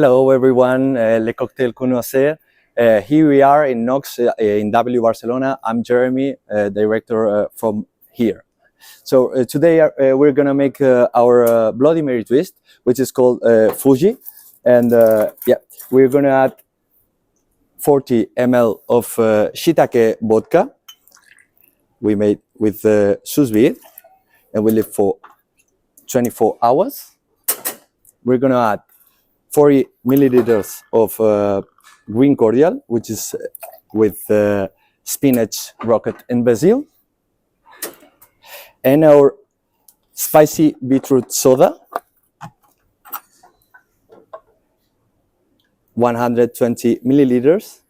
Hello everyone, Le Cocktail Connoisseur. Here we are in NOXE in Barcelona. I'm Jeremy, director from here. So today we're gonna make our Bloody Mary twist, which is called Fuji. And yeah, we're gonna add 40 ml of shiitake vodka we made with sous vide, and we leave for 24 hours. We're gonna add 40 milliliters of green cordial, which is with spinach, rocket, and basil, and our spicy beetroot soda, 120 milliliters,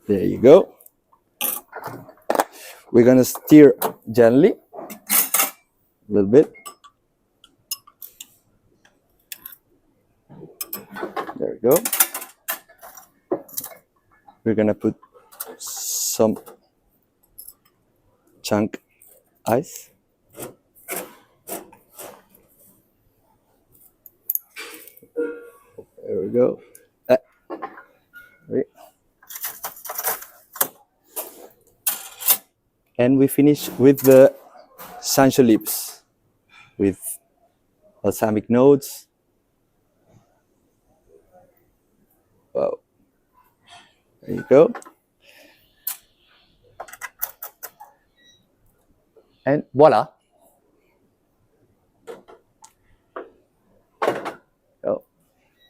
there you go. We're gonna stir gently, a little bit. There we go. We're gonna put some chunk ice. There we go. And we finish with the Sancho lips with balsamic notes. Wow. There you go. And voila.